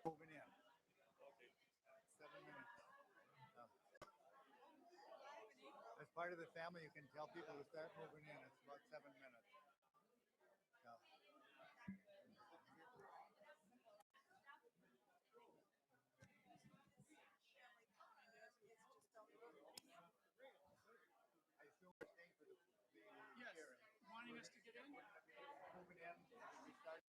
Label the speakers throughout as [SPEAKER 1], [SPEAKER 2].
[SPEAKER 1] Moving in. 7 minutes. As part of the family, you can tell people to start moving in. It's about 7 minutes. Yeah. I assume we're staying for the hearing. Wanting us to get in? Moving in. We start.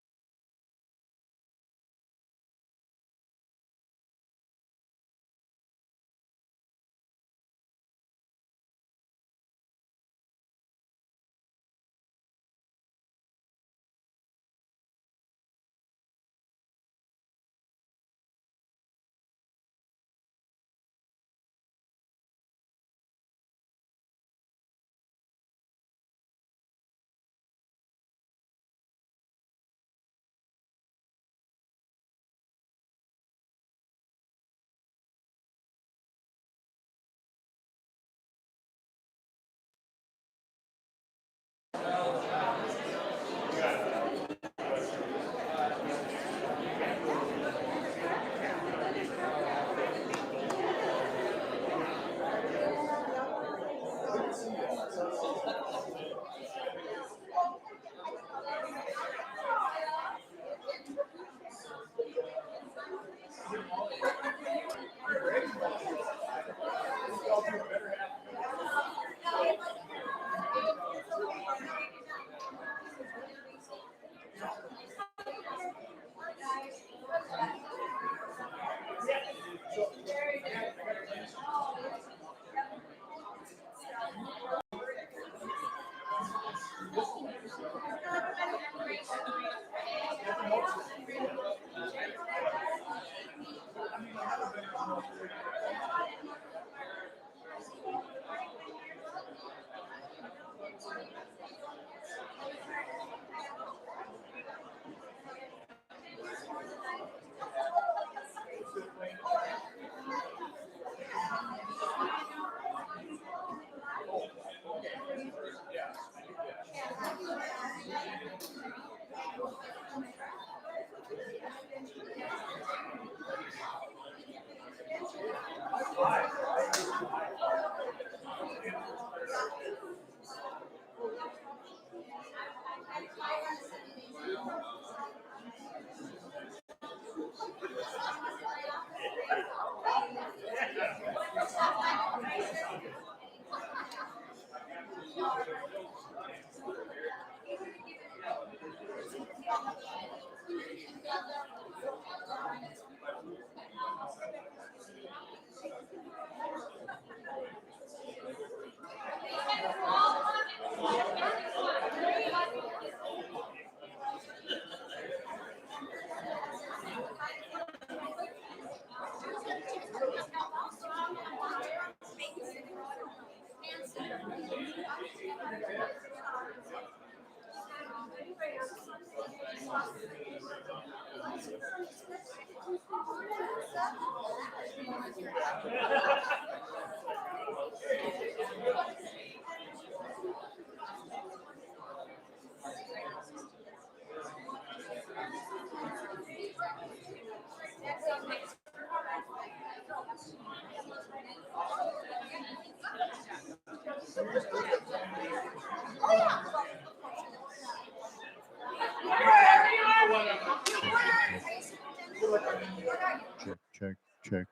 [SPEAKER 1] Check, check, check.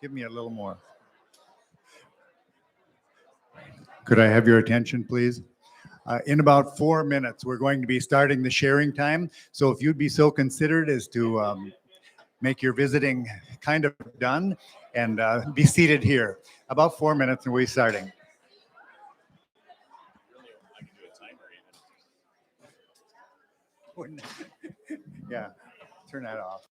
[SPEAKER 1] Give me a little more. Could I have your attention, please? In about 4 minutes, we're going to be starting the sharing time. So if you'd be so considerate as to make your visiting kind of done and be seated here. About 4 minutes and we're starting. Yeah, turn that off.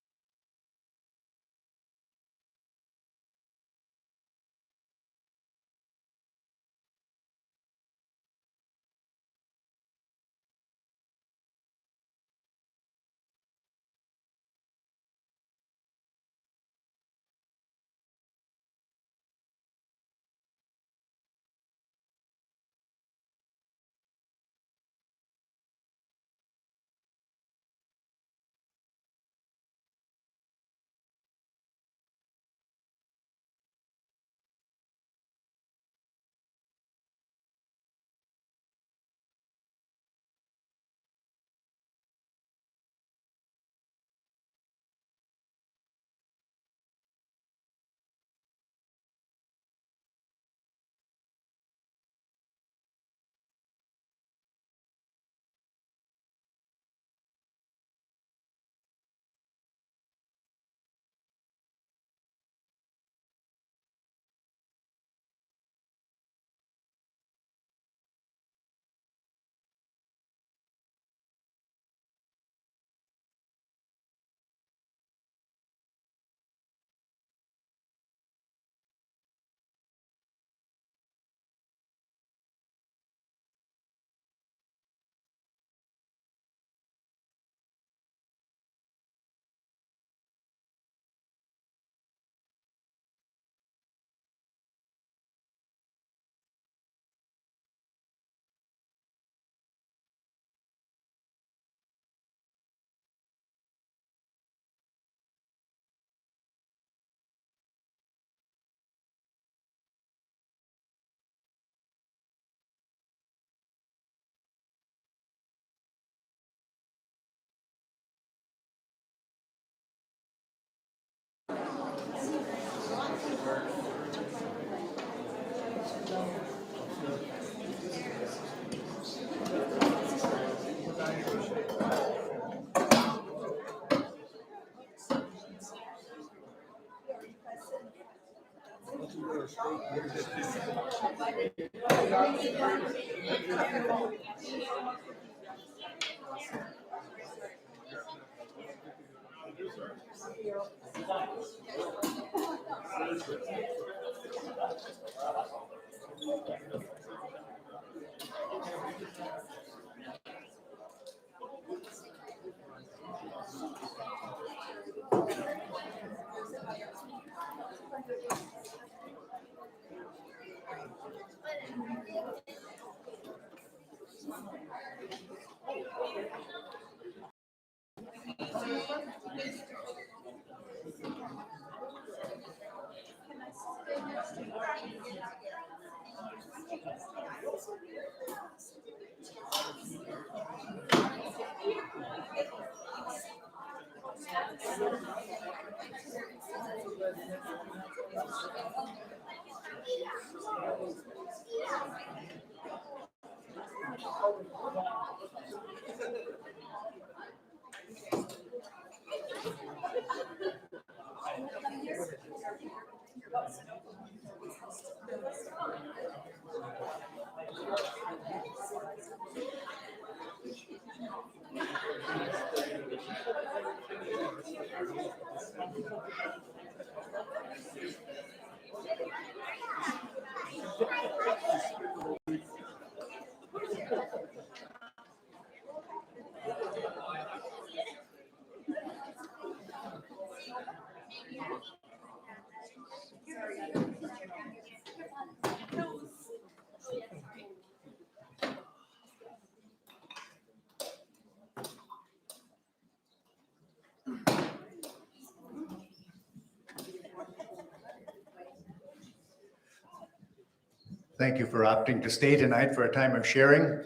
[SPEAKER 1] Thank you for opting to stay tonight for a time of sharing.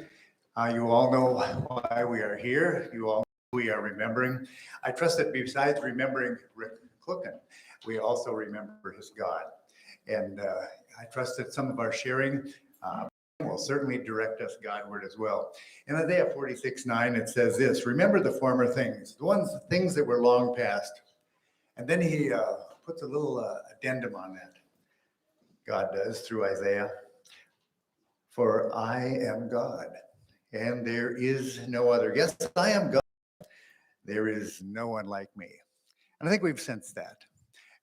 [SPEAKER 1] You all know why we are here. You all know we are remembering. I trust that besides remembering Rick Klukken, we also remember his God. And I trust that some of our sharing will certainly direct us Godward as well. In Isaiah 46:9, it says this: remember the former things, the things that were long past. And then he puts a little addendum on that. God does through Isaiah. For I am God, and there is no other. Yes, I am God. There is no one like me. And I think we've sensed that.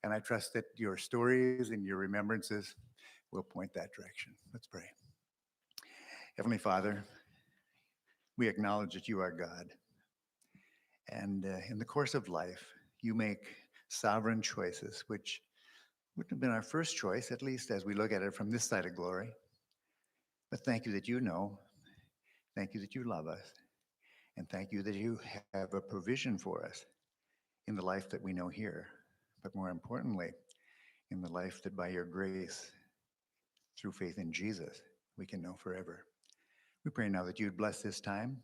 [SPEAKER 1] And I trust that your stories and your remembrances will point that direction. Let's pray. Heavenly Father, we acknowledge that you are God. And in the course of life, you make sovereign choices, which would have been our first choice, at least as we look at it from this side of glory. But thank you that you know. Thank you that you love us. And thank you that you have a provision for us in the life that we know here. But more importantly, in the life that by your grace, through faith in Jesus, we can know forever. We pray now that you'd bless this time.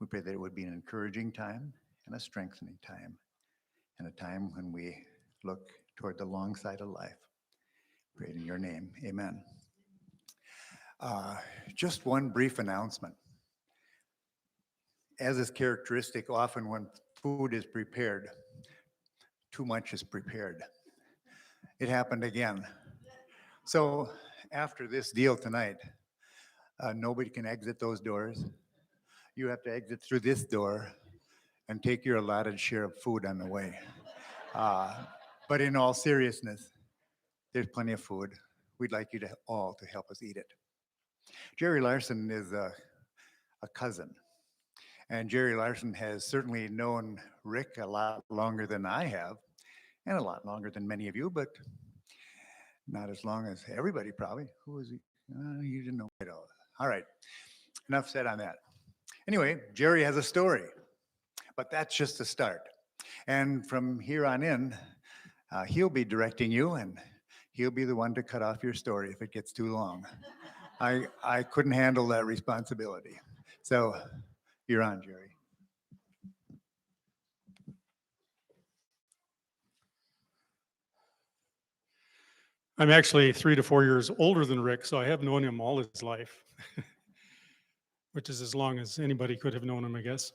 [SPEAKER 1] We pray that it would be an encouraging time and a strengthening time, and a time when we look toward the long side of life. Pray in your name, amen. Just one brief announcement. As is characteristic, often when food is prepared, too much is prepared. It happened again. So after this deal tonight, nobody can exit those doors. You have to exit through this door and take your allotted share of food on the way. But in all seriousness, there's plenty of food. We'd like you to all to help us eat it. Jerry Larson is a cousin. And Jerry Larson has certainly known Rick a lot longer than I have, and a lot longer than many of you, but not as long as everybody probably. Who was he? You didn't know it all. All right, enough said on that. Anyway, Jerry has a story, but that's just a start. And from here on in, he'll be directing you, and he'll be the one to cut off your story if it gets too long. I couldn't handle that responsibility. So you're on, Jerry.
[SPEAKER 2] I'm actually 3 to 4 years older than Rick, so I have known him all his life, which is as long as anybody could have known him, I guess.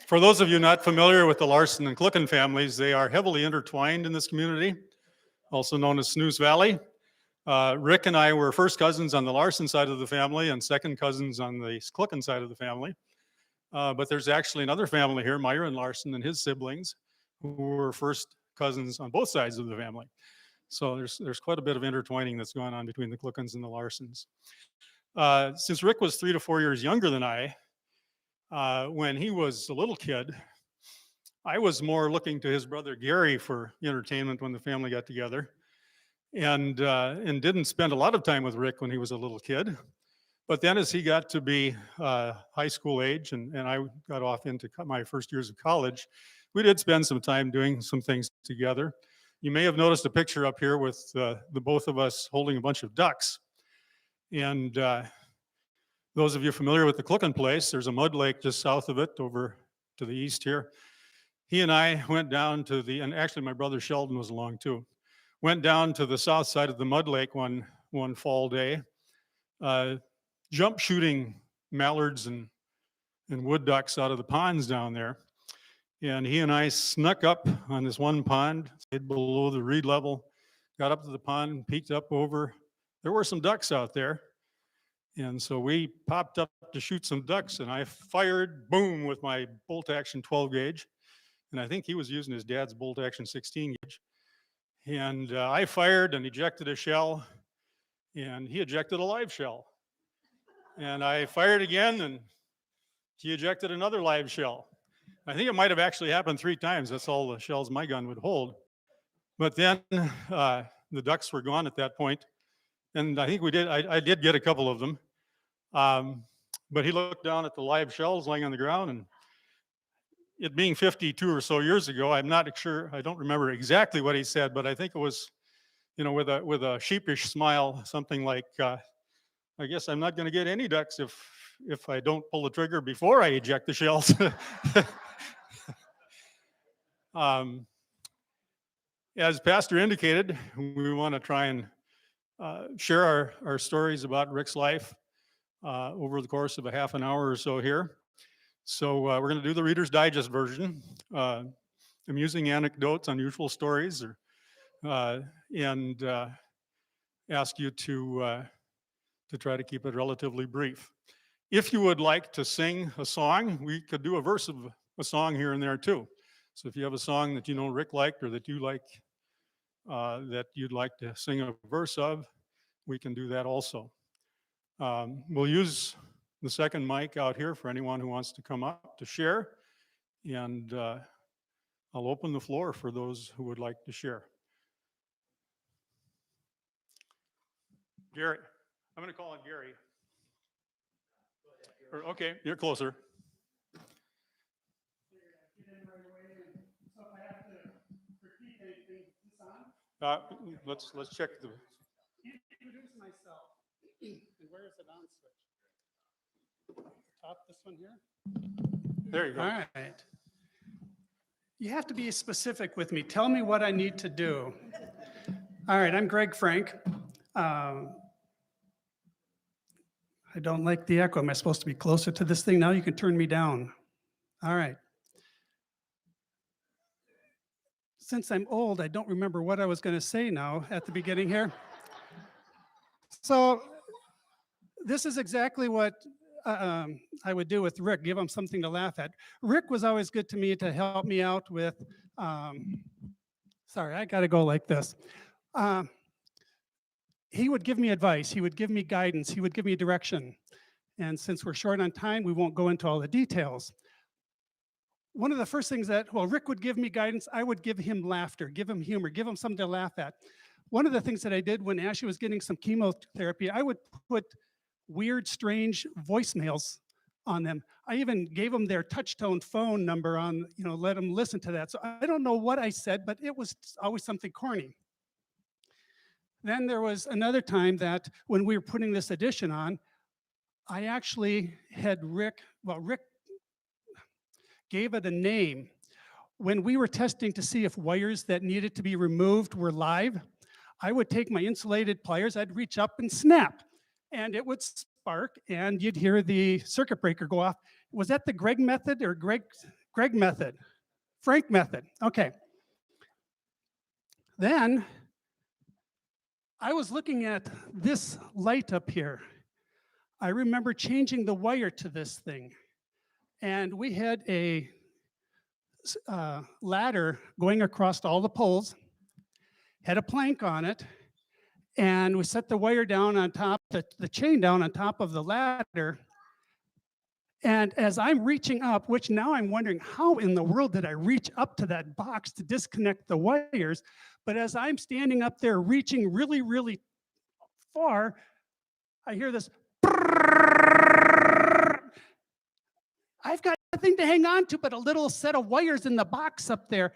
[SPEAKER 2] For those of you not familiar with the Larson and Klukken families, they are heavily intertwined in this community, also known as Snooze Valley. Rick and I were first cousins on the Larson side of the family and second cousins on the Klukken side of the family. But there's actually another family here, Myron Larson and his siblings, who were first cousins on both sides of the family. So there's quite a bit of intertwining that's going on between the Klukkens and the Larsons. Since Rick was 3 to 4 years younger than I, when he was a little kid, I was more looking to his brother Gary for entertainment when the family got together, and didn't spend a lot of time with Rick when he was a little kid. But then as he got to be high school age and I got off into my first years of college, we did spend some time doing some things together. You may have noticed a picture up here with the both of us holding a bunch of ducks. And those of you familiar with the Klukken place, there's a mud lake just south of it over to the east here. He and I went down to and actually my brother Sheldon was along too, went down to the south side of the mud lake one fall day, jump shooting mallards and wood ducks out of the ponds down there. And he and I snuck up on this one pond, stayed below the reed level, got up to the pond, peeked up over. There were some ducks out there. And so we popped up to shoot some ducks, and I fired, boom, with my bolt action 12 gauge. And I think he was using his dad's bolt action 16 gauge. And I fired and ejected a shell, and he ejected a live shell. And I fired again, and he ejected another live shell. I think it might have actually happened 3 times. That's all the shells my gun would hold. But then the ducks were gone at that point. And I think I did get a couple of them. But he looked down at the live shells laying on the ground, and it being 52 or so years ago, I'm not sure, I don't remember exactly what he said, but I think it was, with a sheepish smile, something like, I guess I'm not going to get any ducks if I don't pull the trigger before I eject the shells. As Pastor indicated, we want to try and share our stories about Rick's life over the course of a half an hour or so here. So we're going to do the Reader's Digest version, amusing anecdotes, unusual stories, and ask you to try to keep it relatively brief. If you would like to sing a song, we could do a verse of a song here and there too. So if you have a song that Rick liked or that you like, that you'd like to sing a verse of, we can do that also. We'll use the second mic out here for anyone who wants to come up to share, and I'll open the floor for those who would like to share. Gary, I'm going to call on Gary. Okay, you're closer. Let's check the.
[SPEAKER 3] Introduce myself. And where is it on switch? Top, this one here?
[SPEAKER 2] There you go.
[SPEAKER 3] All right. You have to be specific with me. Tell me what I need to do. All right, I'm Greg Frank. I don't like the echo. Am I supposed to be closer to this thing now? You can turn me down. All right. Since I'm old, I don't remember what I was going to say now at the beginning here. So this is exactly what I would do with Rick, give him something to laugh at. Rick was always good to me to help me out with, sorry, I got to go like this. He would give me advice. He would give me guidance. He would give me direction. And since we're short on time, we won't go into all the details. One of the first things Rick would give me guidance, I would give him laughter, give him humor, give him something to laugh at. One of the things that I did when Ashley was getting some chemotherapy, I would put weird, strange voicemails on them. I even gave them their touch-tone phone number on, let them listen to that. So I don't know what I said, but it was always something corny. Then there was another time that when we were putting this edition on, I actually had Rick gave it a name. When we were testing to see if wires that needed to be removed were live, I would take my insulated pliers, I'd reach up and snap, and it would spark, and you'd hear the circuit breaker go off. Was that the Greg method or Greg method? Frank method. Okay. Then I was looking at this light up here. I remember changing the wire to this thing, and we had a ladder going across all the poles, had a plank on it, and we set the wire down on top, the chain down on top of the ladder. And as I'm reaching up, which now I'm wondering, how in the world did I reach up to that box to disconnect the wires? But as I'm standing up there reaching really, really far, I hear this. I've got nothing to hang on to but a little set of wires in the box up there.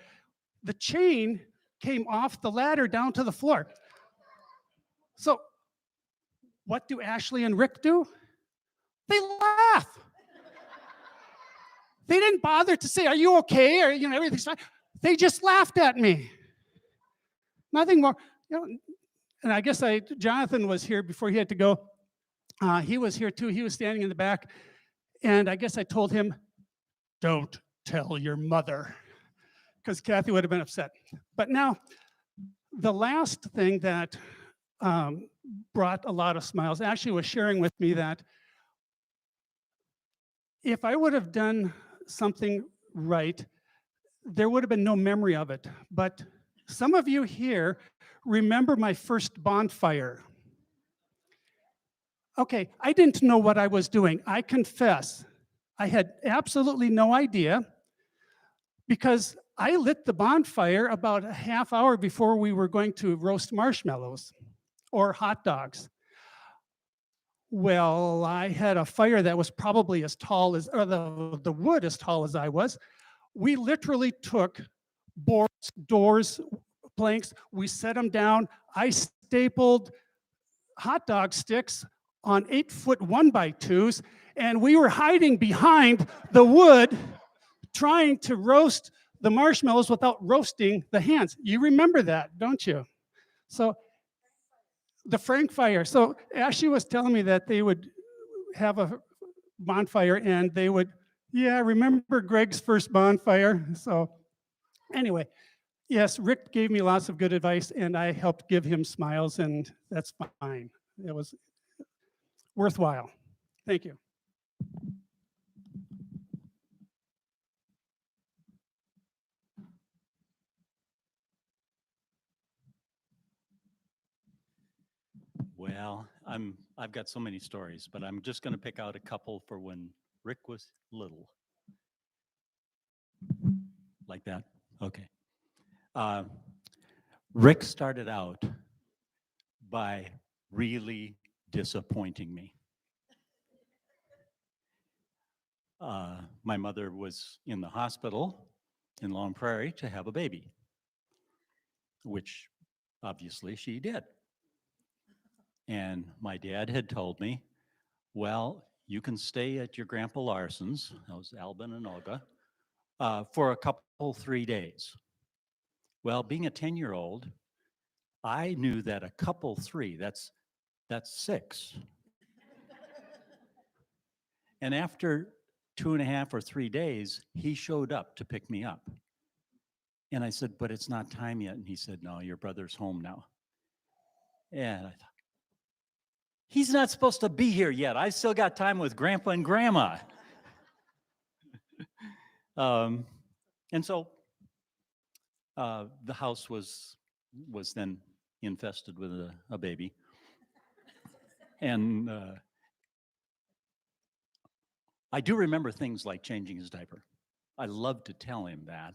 [SPEAKER 3] The chain came off the ladder down to the floor. So what do Ashley and Rick do? They laugh. They didn't bother to say, are you okay? Or, everything's fine. They just laughed at me. Nothing more. And I guess Jonathan was here before he had to go. He was here too. He was standing in the back. And I guess I told him, don't tell your mother, because Kathy would have been upset. But now, the last thing that brought a lot of smiles, Ashley was sharing with me that if I would have done something right, there would have been no memory of it. But some of you here remember my first bonfire. Okay, I didn't know what I was doing. I confess, I had absolutely no idea, because I lit the bonfire about a half hour before we were going to roast marshmallows or hot dogs. Well, I had a fire that was probably as tall as, or the wood as tall as I was. We literally took boards, doors, planks, we set them down. I stapled hot dog sticks on 8-foot 1x2s, and we were hiding behind the wood trying to roast the marshmallows without roasting the hands. You remember that, don't you? So the Frank fire. So Ashley was telling me that they would have a bonfire and they would, yeah, remember Greg's first bonfire? So anyway, yes, Rick gave me lots of good advice and I helped give him smiles, and that's fine. It was worthwhile. Thank you.
[SPEAKER 4] Well, I've got so many stories, but I'm just going to pick out a couple for when Rick was little. Like that? Okay. Rick started out by really disappointing me. My mother was in the hospital in Long Prairie to have a baby, which obviously she did. And my dad had told me, well, you can stay at your Grandpa Larson's, that was Albin and Olga, for a couple, 3 days. Well, being a 10-year-old, I knew that a couple 3, that's 6. And after 2.5 or 3 days, he showed up to pick me up. And I said, but it's not time yet. And he said, no, your brother's home now. And I thought, he's not supposed to be here yet. I still got time with Grandpa and Grandma. And so the house was then infested with a baby. And I do remember things like changing his diaper. I love to tell him that.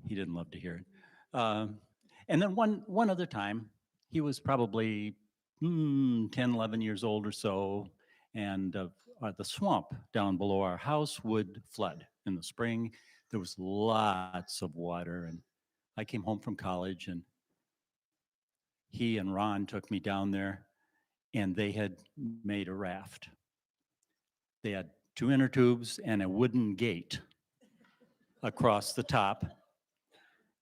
[SPEAKER 4] He didn't love to hear it. And then one other time, he was probably 10, 11 years old or so, and the swamp down below our house would flood in the spring. There was lots of water, and I came home from college, and he and Ron took me down there, and they had made a raft. They had 2 inner tubes and a wooden gate across the top.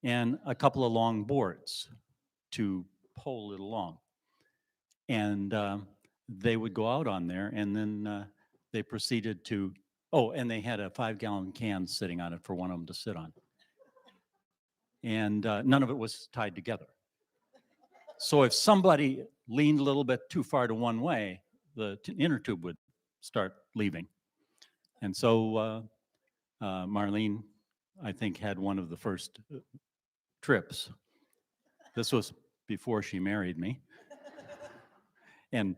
[SPEAKER 4] and a couple of long boards to pole it along. And they would go out on there, and then they proceeded to, oh, and they had a 5-gallon can sitting on it for one of them to sit on. And none of it was tied together. So if somebody leaned a little bit too far to one way, the inner tube would start leaving. And so Marlene, I think, had one of the first trips. This was before she married me. And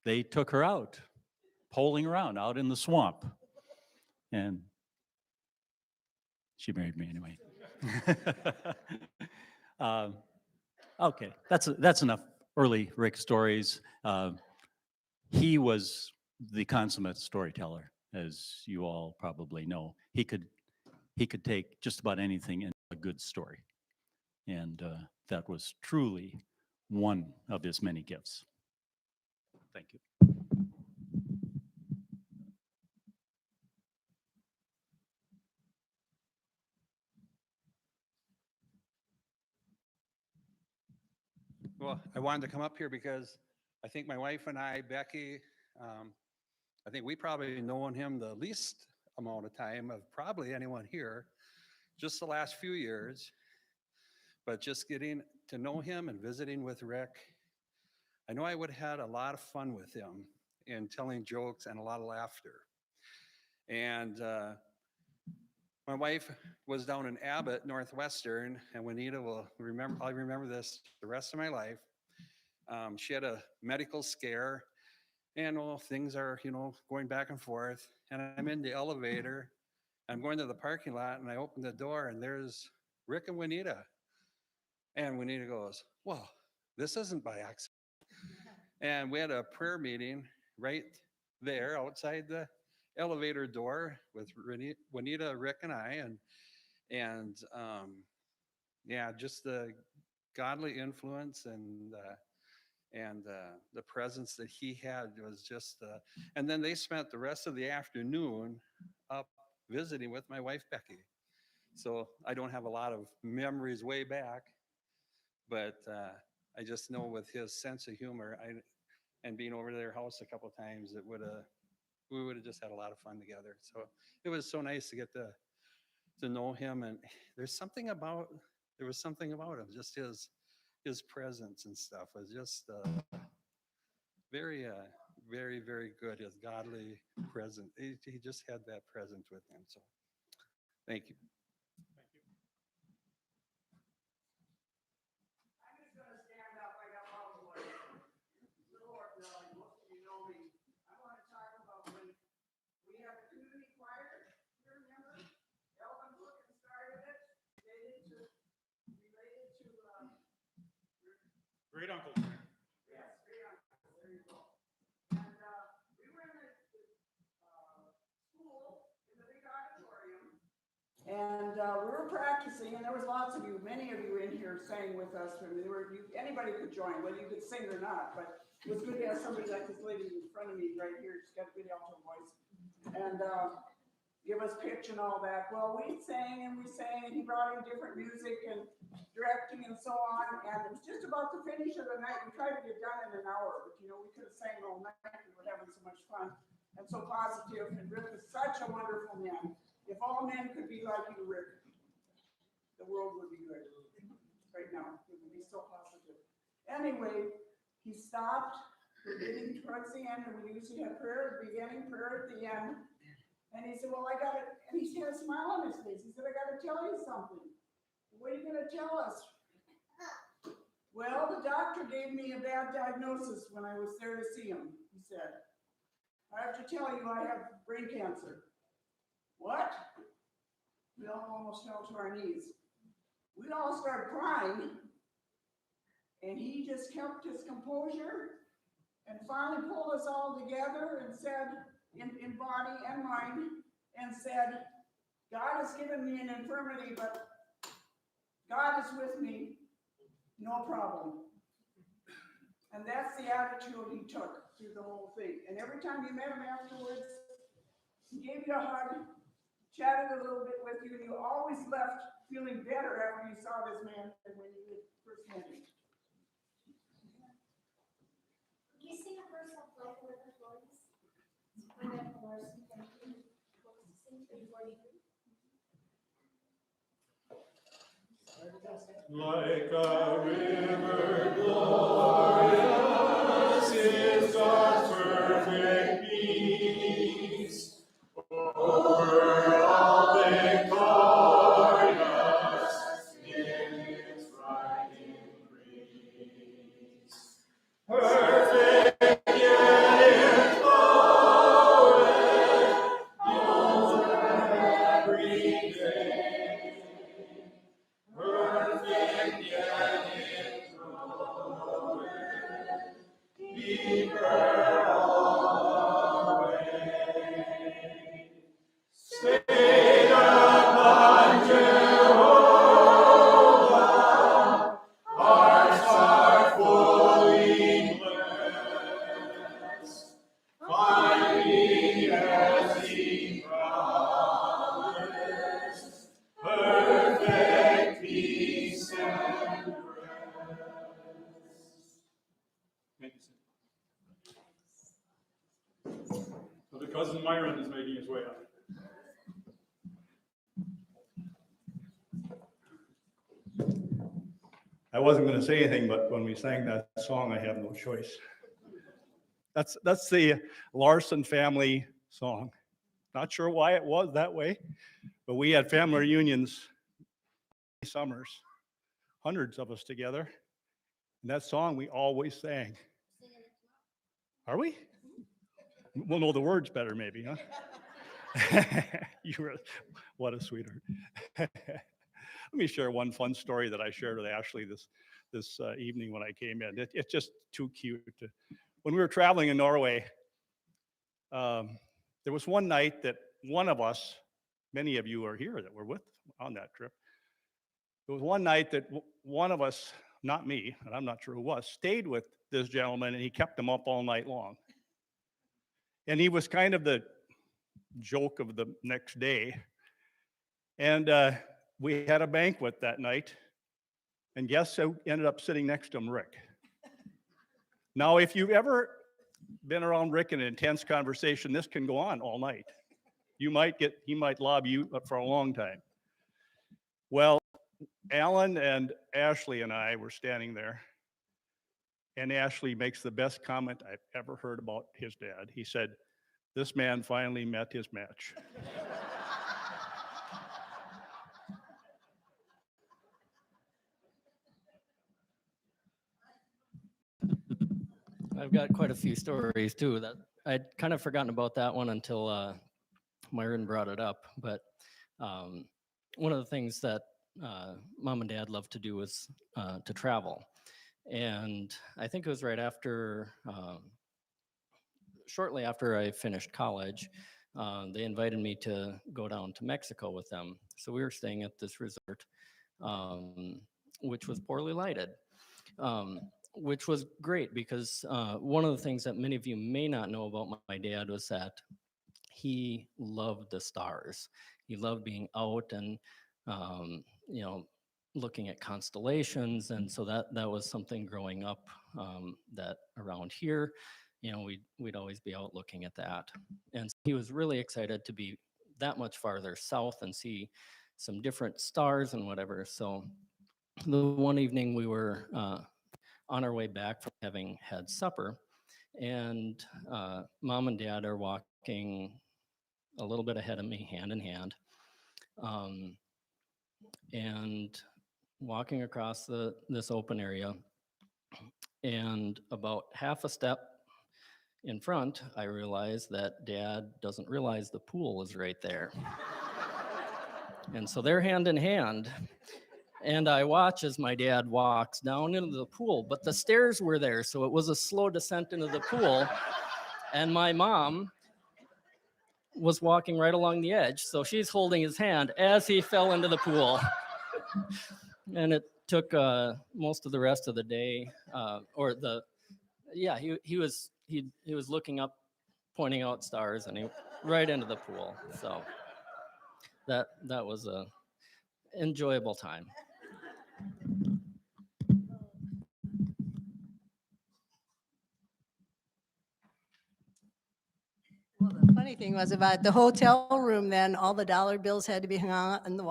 [SPEAKER 4] they took her out, poling around out in the swamp. And she married me anyway. Okay, that's enough early Rick stories. He was the consummate storyteller, as you all probably know. He could take just about anything into a good story, and that was truly one of his many gifts. Thank you.
[SPEAKER 5] Well, I wanted to come up here because I think my wife and I, Becky, I think we probably known him the least amount of time of probably anyone here, just the last few years. But just getting to know him and visiting with Rick, I know I would have had a lot of fun with him in telling jokes and a lot of laughter. And my wife was down in Abbott, Northwestern, and Juanita will remember, I'll remember this the rest of my life. She had a medical scare, and well, things are, going back and forth. And I'm in the elevator. I'm going to the parking lot, and I open the door, and there's Rick and Juanita. And Juanita goes, "Well, this isn't by accident." And we had a prayer meeting right there outside the elevator door with Juanita, Rick, and I, and yeah, just the godly influence and the presence that he had was just. And then they spent the rest of the afternoon up visiting with my wife Becky. So I don't have a lot of memories way back, but I just know with his sense of humor, and being over to their house a couple of times, we would have just had a lot of fun together. So it was so nice to get to know him, and there was something about him, just his presence and stuff was just very, very, very good. His godly presence, he just had that presence with him. So thank you.
[SPEAKER 2] Great uncle.
[SPEAKER 6] Yes, great uncle. There you go. And we were in the school in the big auditorium, and we were practicing. And there was lots of you, many of you in here sang with us. I mean, anybody could join, whether you could sing or not. But it was good to have somebody like this lady in front of me right here. She's got a good alto voice, and give us pitch and all that. Well, we sang, and he brought in different music and directing and so on, and it was just about the finish of the night. We tried to get done in an hour, but we could have sang all night. We were having so much fun and so positive, and Rick is such a wonderful man. If all men could be like you, Rick, the world would be good right now. It would be so positive. Anyway, he stopped. We're getting towards the end, and we usually have prayer at the beginning, prayer at the end. And he said, "Well, I got it." And he had a smile on his face. He said, "I got to tell you something." "What are you going to tell us?" "Well, the doctor gave me a bad diagnosis when I was there to see him," he said. "I have to tell you, I have brain cancer." "What?" We all almost fell to our knees. We all started crying, and he just kept his composure and finally pulled us all together and said, in body and mind, and said, "God has given me an infirmity, but God is with me, no problem." And that's the attitude he took through the whole thing. And every time you met him afterwards, he gave you a hug, chatted a little bit with you, and you always left feeling better after you saw this man than when you first met him?
[SPEAKER 7] Can you sing a verse of Life with the Flores? Remembrance, thank you. Sing before you do.
[SPEAKER 2] Like a river glorious is God's perfect peace, over all victorious in its right increase. Perfect yet it floweth over every day. Perfect yet it floweth deeper all the way. Stayed upon Jehovah, hearts are fully blessed, finding as he promised, perfect peace and rest. So the cousin Myron is making his way up.
[SPEAKER 8] I wasn't going to say anything, but when we sang that song, I have no choice. That's the Larson family song. Not sure why it was that way, but we had family reunions summers, hundreds of us together. And that song we always sang. Are we? We'll know the words better, maybe, huh? What a sweetheart. Let me share one fun story that I shared with Ashley this evening when I came in. It's just too cute. When we were traveling in Norway, there was one night that one of us, many of you are here that were with on that trip. There was one night that one of us, not me, and I'm not sure who was, stayed with this gentleman, and he kept him up all night long. And he was kind of the joke of the next day. And we had a banquet that night, and guess who ended up sitting next to him? Rick. Now, if you've ever been around Rick in an intense conversation, this can go on all night. He might lob you up for a long time. Well, Alan and Ashley and I were standing there, and Ashley makes the best comment I've ever heard about his dad. He said, "This man finally met his match."
[SPEAKER 9] I've got quite a few stories too. That I'd kind of forgotten about that one until Myron brought it up. But one of the things that mom and dad loved to do was to travel. And I think it was right after, shortly after I finished college, they invited me to go down to Mexico with them. So we were staying at this resort, which was poorly lighted. Which was great because one of the things that many of you may not know about my dad was that he loved the stars. He loved being out and, looking at constellations. And so that was something growing up that around here, we'd always be out looking at that. And so he was really excited to be that much farther south and see some different stars and whatever. So the one evening we were on our way back from having had supper, and mom and dad are walking a little bit ahead of me, hand in hand, and walking across this open area. And about half a step in front, I realized that dad doesn't realize the pool is right there. And so they're hand in hand. And I watch as my dad walks down into the pool, but the stairs were there, so it was a slow descent into the pool. And my mom was walking right along the edge, so she's holding his hand as he fell into the pool. And it took most of the rest of the day, he was looking up, pointing out stars, and he right into the pool. So that was enjoyable time.
[SPEAKER 10] Well, the funny thing was about the hotel room then, all the dollar bills had to be hung on, and the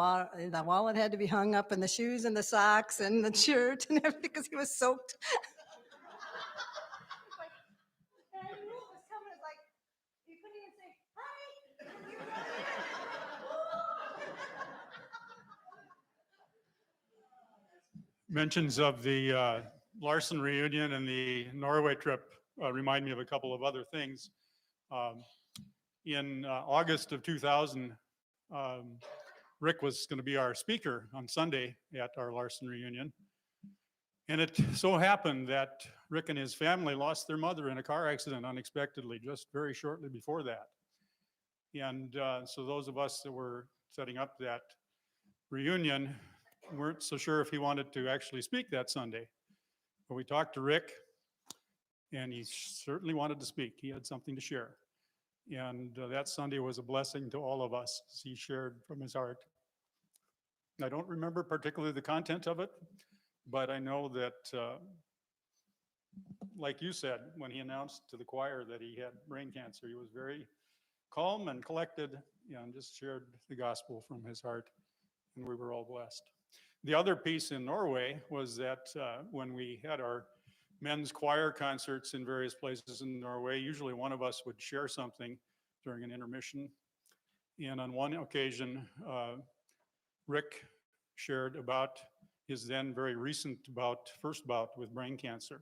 [SPEAKER 10] wallet had to be hung up, and the shoes and the socks and the shirt and everything, because he was soaked. And I knew it was coming, it's like, you couldn't even say,
[SPEAKER 2] Mentions of the Larson reunion and the Norway trip remind me of a couple of other things. In August of 2000, Rick was going to be our speaker on Sunday at our Larson reunion. And it so happened that Rick and his family lost their mother in a car accident unexpectedly, just very shortly before that. And so those of us that were setting up that reunion weren't so sure if he wanted to actually speak that Sunday. But we talked to Rick, and he certainly wanted to speak. He had something to share. And that Sunday was a blessing to all of us as he shared from his heart. I don't remember particularly the content of it, but I know that, like you said, when he announced to the choir that he had brain cancer, he was very calm and collected and just shared the gospel from his heart, and we were all blessed. The other piece in Norway was that when we had our men's choir concerts in various places in Norway, usually one of us would share something during an intermission. And on one occasion, Rick shared about his then very recent first bout with brain cancer.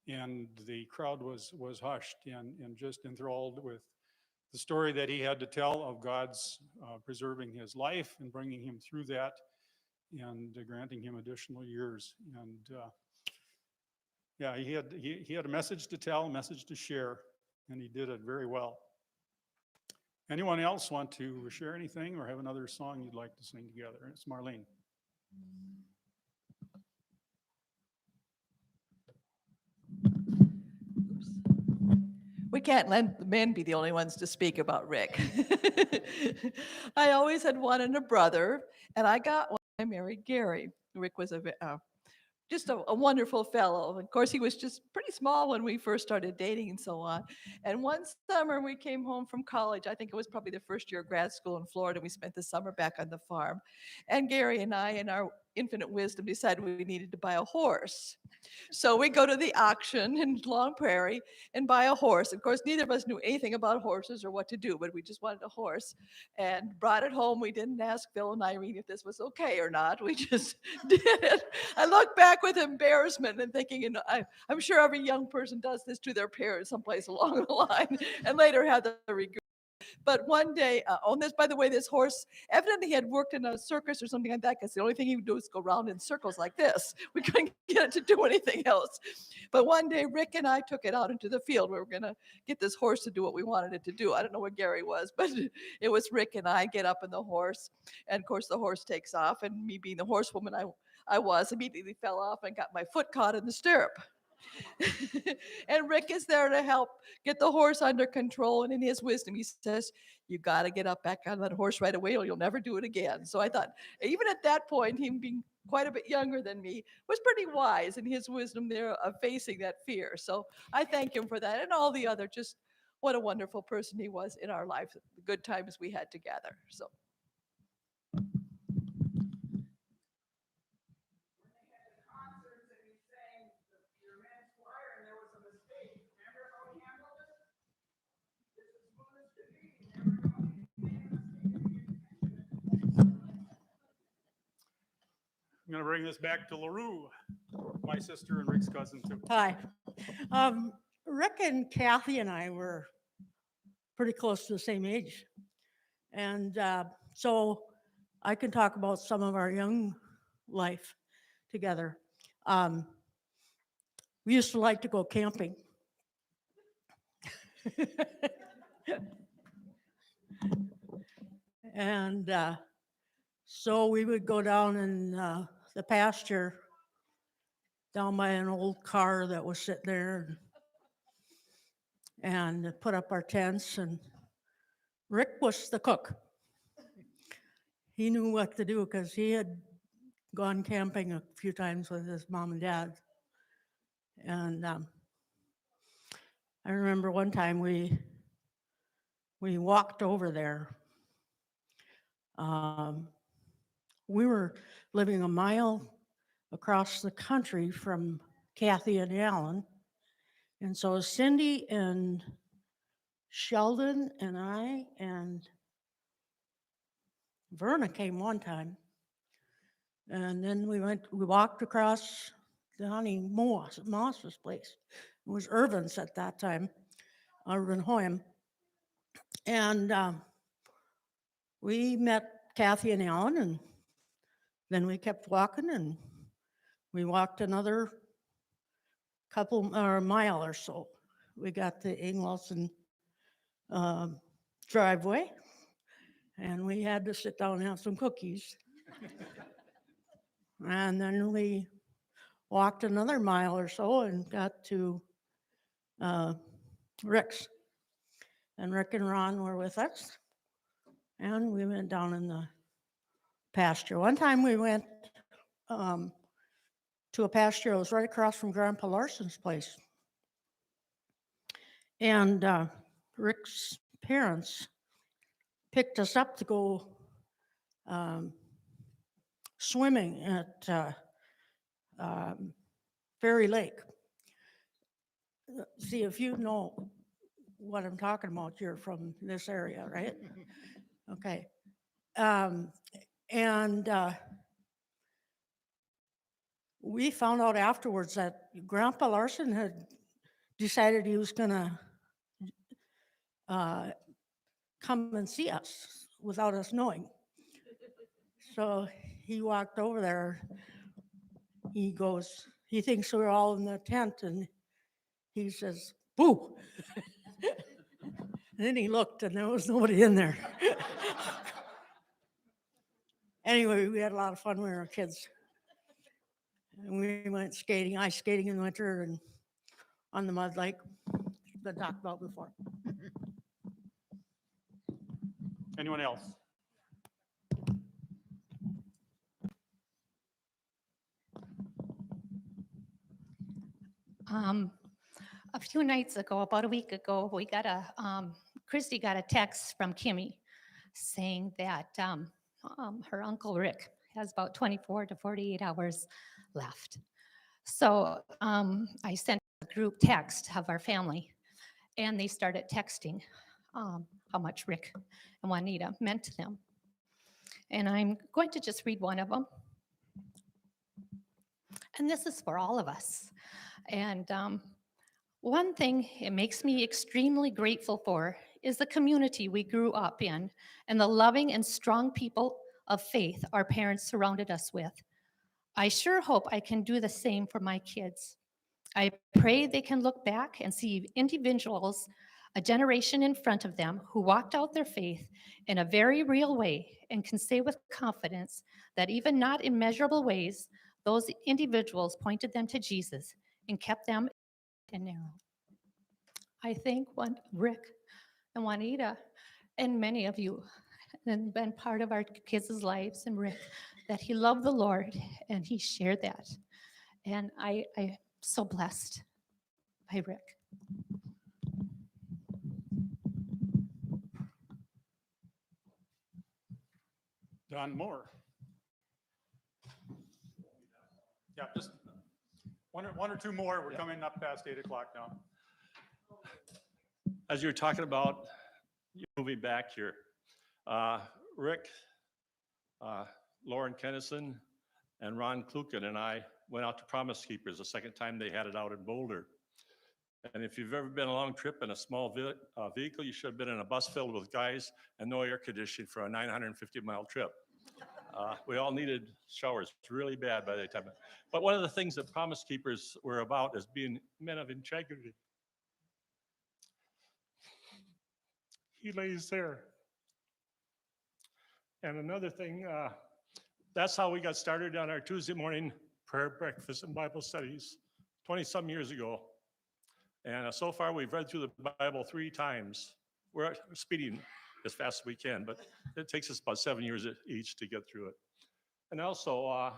[SPEAKER 2] And the crowd was hushed and just enthralled with the story that he had to tell of God's preserving his life and bringing him through that and granting him additional years. And yeah, he had a message to tell, a message to share, and he did it very well. Anyone else want to share anything or have another song you'd like to sing together? It's Marlene.
[SPEAKER 11] We can't let the men be the only ones to speak about Rick. I always had wanted a brother, and I got one. I married Gary. Rick was just a wonderful fellow. Of course, he was just pretty small when we first started dating and so on. And one summer we came home from college. I think it was probably the first year of grad school in Florida. We spent the summer back on the farm. And Gary and I, in our infinite wisdom, decided we needed to buy a horse. So we go to the auction in Long Prairie and buy a horse. Of course, neither of us knew anything about horses or what to do, but we just wanted a horse and brought it home. We didn't ask Phil and Irene if this was okay or not. We just did it. I look back with embarrassment and thinking, you know, I'm sure every young person does this to their parents someplace along the line and later have the regret. But one day, on this, by the way, this horse, evidently he had worked in a circus or something like that, because the only thing he would do is go around in circles like this. We couldn't get it to do anything else. But one day, Rick and I took it out into the field. We were going to get this horse to do what we wanted it to do. I don't know where Gary was, but it was Rick and I get up in the horse. And of course, the horse takes off. And me being the horsewoman I was, immediately fell off and got my foot caught in the stirrup. And Rick is there to help get the horse under control. And in his wisdom, he says, you got to get up back on that horse right away or you'll never do it again. So I thought, even at that point, him being quite a bit younger than me was pretty wise in his wisdom there of facing that fear. So I thank him for that and all the other, just what a wonderful person he was in our life, the good times we had together. So.
[SPEAKER 2] I'm going to bring this back to LaRue, my sister and Rick's cousin too.
[SPEAKER 12] Hi. Rick and Kathy and I were pretty close to the same age. And so I can talk about some of our young life together. We used to like to go camping. And so we would go down in the pasture down by an old car that was sitting there and put up our tents. And Rick was the cook. he knew what to do because he had gone camping a few times with his mom and dad. And I remember one time we walked over there. We were living a mile across the country from Kathy and Alan. And so Cindy and Sheldon and I and Verna came one time. And then we walked across Donnie Moss's place. It was Irvin's at that time, Irvin Hoyam. And we met Kathy and Alan, and then we kept walking, and we walked another couple or mile or so. We got the Ingwelson driveway, and we had to sit down and have some cookies. And then we walked another mile or so and got to Rick's. And Rick and Ron were with us. And we went down in the pasture. One time we went to a pasture that was right across from Grandpa Larson's place. And Rick's parents picked us up to go swimming at Fairy Lake. See, if you know what I'm talking about, you're from this area, right? Okay. And we found out afterwards that Grandpa Larson had decided he was going to come and see us without us knowing. So he walked over there. He thinks we're all in the tent, and he says, "Boo!" And then he looked, and there was nobody in there. Anyway, we had a lot of fun when we were kids. And we went skating, ice skating in winter, and on the mud lake, been talked about before.
[SPEAKER 2] Anyone else?
[SPEAKER 7] A few nights ago, about a week ago, we got Christy got a text from Kimmy saying that her uncle Rick has about 24 to 48 hours left. So I sent a group text of our family, and they started texting how much Rick and Juanita meant to them. And I'm going to just read one of them. And this is for all of us. And one thing it makes me extremely grateful for is the community we grew up in and the loving and strong people of faith our parents surrounded us with. I sure hope I can do the same for my kids. I pray they can look back and see individuals, a generation in front of them who walked out their faith in a very real way and can say with confidence that even not in measurable ways, those individuals pointed them to Jesus and kept them and narrow. I thank Rick and Juanita and many of you and been part of our kids' lives, and Rick, that he loved the Lord and he shared that. And I'm so blessed by Rick.
[SPEAKER 2] Don Moore. Yeah, just one or two more. We're coming up past 8 o'clock now.
[SPEAKER 8] As you were talking about moving back here, Rick, Lauren Kennison, and Ron Klukken and I went out to Promise Keepers the second time they had it out in Boulder. And if you've ever been on a long trip in a small vehicle, you should have been in a bus filled with guys and no air conditioning for a 950-mile trip. We all needed showers really bad by that time. But one of the things that Promise Keepers were about is being men of integrity. He lays there. And another thing, that's how we got started on our Tuesday morning prayer breakfast and Bible studies 20-some years ago. And so far we've read through the Bible 3 times. We're speeding as fast as we can, but it takes us about 7 years each to get through it. And also,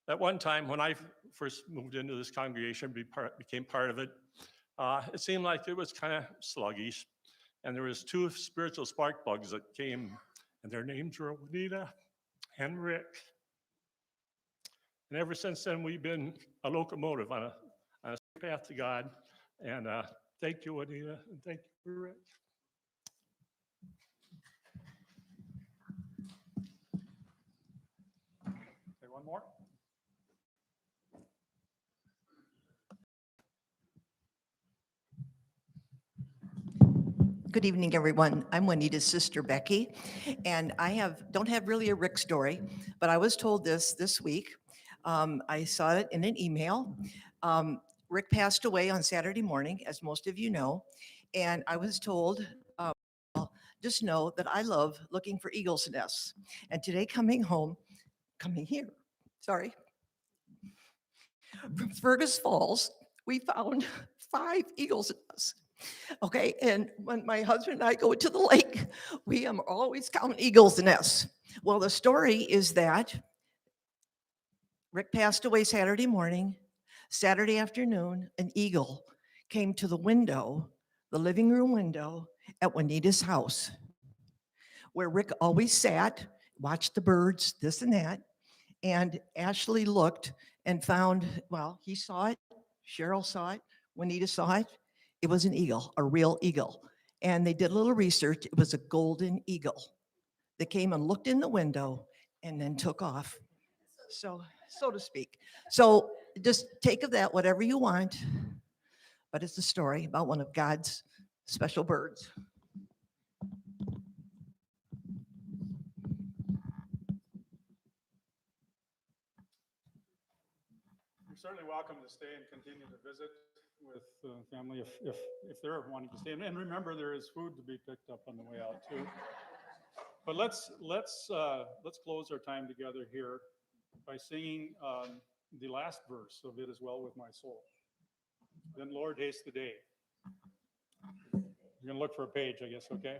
[SPEAKER 8] at one time when I first moved into this congregation, became part of it, it seemed like it was kind of sluggish. And there was two spiritual spark plugs that came, and their names were Juanita and Rick. And ever since then, we've been a locomotive on a path to God. And thank you, Juanita, and thank you, Rick. Okay, one more.
[SPEAKER 13] Good evening, everyone. I'm Juanita's sister, Becky, and don't have really a Rick story, but I was told this week. I saw it in an email. Rick passed away on Saturday morning, as most of you know, and I was told, just know that I love looking for eagle's nests. And today coming here, sorry, from Fergus Falls, we found 5 eagle's nests. Okay, and when my husband and I go to the lake, we always count eagle's nests. Well, the story is that Rick passed away Saturday morning. Saturday afternoon, an eagle came to the window, the living room window at Juanita's house, where Rick always sat, watched the birds, this and that. And Ashley looked and found, well, he saw it, Cheryl saw it, Juanita saw it. It was an eagle, a real eagle. And they did a little research. It was a golden eagle that came and looked in the window and then took off. So to speak. So just take of that whatever you want, but it's a story about one of God's special birds.
[SPEAKER 2] You're certainly welcome to stay and continue to visit with family if they're wanting to stay. And remember, there is food to be picked up on the way out too. But let's close our time together here by singing the last verse of "It Is Well With My Soul." Then, Lord, haste the day. You're gonna look for a page, I guess. Okay.